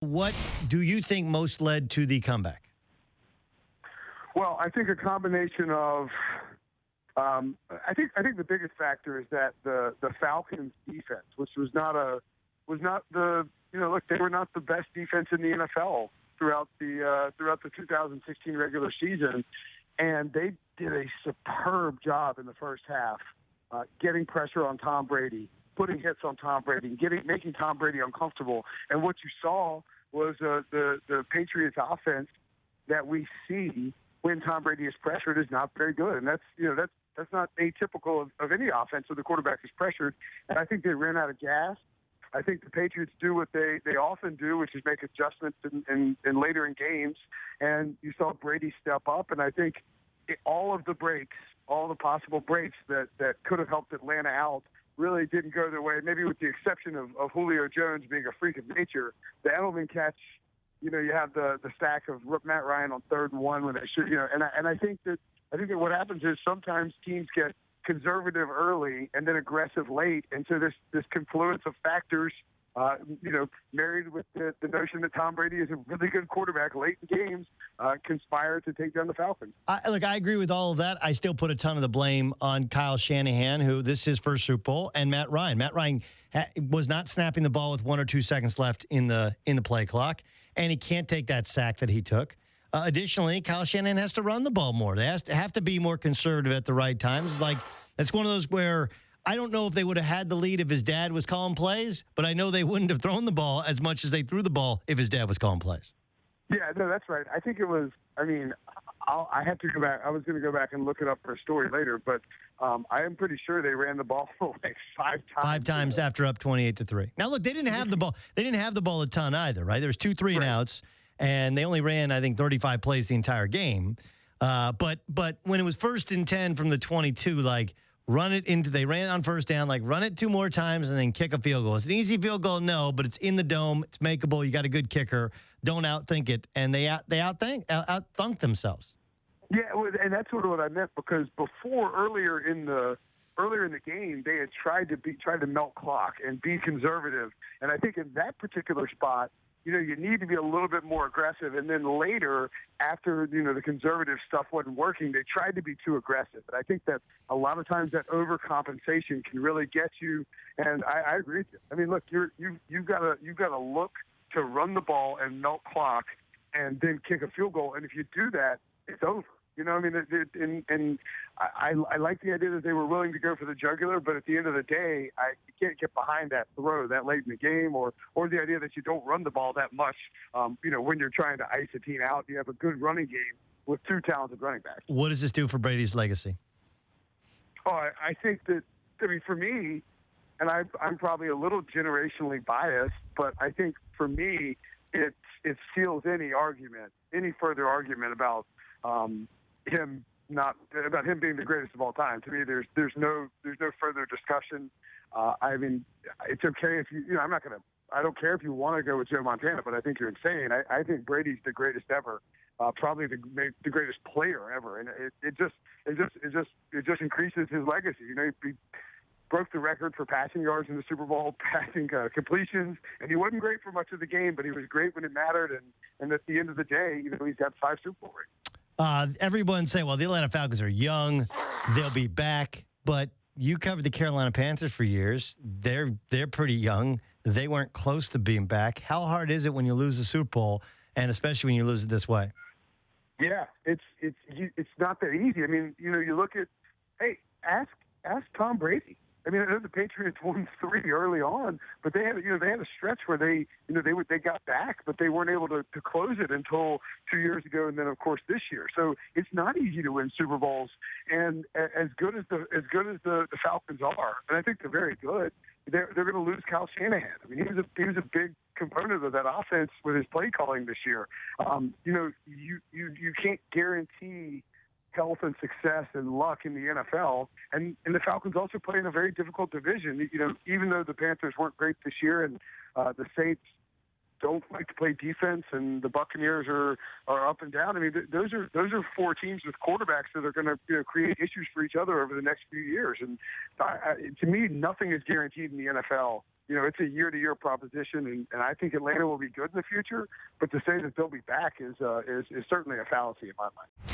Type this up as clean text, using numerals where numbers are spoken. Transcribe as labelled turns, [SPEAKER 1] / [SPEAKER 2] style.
[SPEAKER 1] What do you think most led to the comeback?
[SPEAKER 2] Well, I think a combination of I think the biggest factor is that the Falcons defense, which was not the look, they were not the best defense in the NFL throughout the 2016 regular season, and they did a superb job in the first half, getting pressure on Tom Brady, putting hits on Tom Brady, making Tom Brady uncomfortable. And what you saw was the Patriots offense that we see when Tom Brady is pressured is not very good, and that's not atypical of any offense where the quarterback is pressured. And I think they ran out of gas. I think the Patriots do what they often do, which is make adjustments in later in games. And you saw Brady step up, and I think all of the breaks, all the possible breaks that could have helped Atlanta out really didn't go their way, maybe with the exception of Julio Jones being a freak of nature. The Edelman catch, you have the stack of Matt Ryan on 3rd and 1 when they should, and I think that what happens is sometimes teams get conservative early and then aggressive late, and so this confluence of factors, married with the notion that Tom Brady is a really good quarterback late in games, conspire to take down the Falcons.
[SPEAKER 1] I agree with all of that. I still put a ton of the blame on Kyle Shanahan, who this is his first Super Bowl, and Matt Ryan. Matt Ryan was not snapping the ball with 1 or 2 seconds left in the play clock, and he can't take that sack that he took. Additionally, Kyle Shanahan has to run the ball more. They have to be more conservative at the right times. Like, that's one of those where I don't know if they would have had the lead if his dad was calling plays, but I know they wouldn't have thrown the ball as much as they threw the ball if his dad was calling plays.
[SPEAKER 2] Yeah, no, that's right. I think it was, I have to go back. I was going to go back and look it up for a story later, but I am pretty sure they ran the ball like 5 times.
[SPEAKER 1] 5 times after up 28-3. Now, look, they didn't have the ball. They didn't have the ball a ton either, right? There was 2 3-and-outs. And they only ran, I think, 35 plays the entire game. But when it was 1st and 10 from the 22, they ran on first down, run it 2 more times and then kick a field goal. It's an easy field goal, no, but it's in the dome. It's makeable. You got a good kicker. Don't outthink it. And they outthunk themselves.
[SPEAKER 2] Yeah, and that's sort of what I meant, because before earlier in the game, they had tried to melt clock and be conservative. And I think in that particular spot, you need to be a little bit more aggressive. And then later, after, the conservative stuff wasn't working, they tried to be too aggressive. And I think that a lot of times that overcompensation can really get you. And I agree with you. I mean, look, you've got to look to run the ball and melt clock and then kick a field goal. And if you do that, it's over. I like the idea that they were willing to go for the jugular, but at the end of the day, you can't get behind that throw that late in the game, or the idea that you don't run the ball that much. When you're trying to ice a team out, you have a good running game with 2 talented running backs.
[SPEAKER 1] What does this do for Brady's legacy?
[SPEAKER 2] Oh, I think that, for me, and I'm probably a little generationally biased, but I think for me, it seals any further argument about him being the greatest of all time. To me, there's no further discussion. It's okay if I don't care if you want to go with Joe Montana, but I think you're insane. I think Brady's the greatest ever, probably the greatest player ever, and it just increases his legacy. He broke the record for passing yards in the Super Bowl, passing completions, and he wasn't great for much of the game, but he was great when it mattered. And at the end of the day, he's got 5 Super Bowl rings.
[SPEAKER 1] Everyone say, well, the Atlanta Falcons are young. They'll be back. But you covered the Carolina Panthers for years. They're pretty young. They weren't close to being back. How hard is it when you lose the Super Bowl, and especially when you lose it this way?
[SPEAKER 2] Yeah, it's not that easy. I mean, you look at, ask Tom Brady. I mean, I know the Patriots won 3 early on, but they had a stretch where they got back, but they weren't able to close it until 2 years ago, and then of course this year. So it's not easy to win Super Bowls, and as good as the Falcons are, and I think they're very good, they're going to lose Kyle Shanahan. I mean, he was a big component of that offense with his play calling this year. You can't guarantee health and success and luck in the NFL. And the Falcons also play in a very difficult division. Even though the Panthers weren't great this year, and the Saints don't like to play defense, and the Buccaneers are up and down. I mean, those are 4 teams with quarterbacks that are going to create issues for each other over the next few years. And to me, nothing is guaranteed in the NFL. it's a year-to-year proposition, and I think Atlanta will be good in the future. But to say that they'll be back is certainly a fallacy in my mind.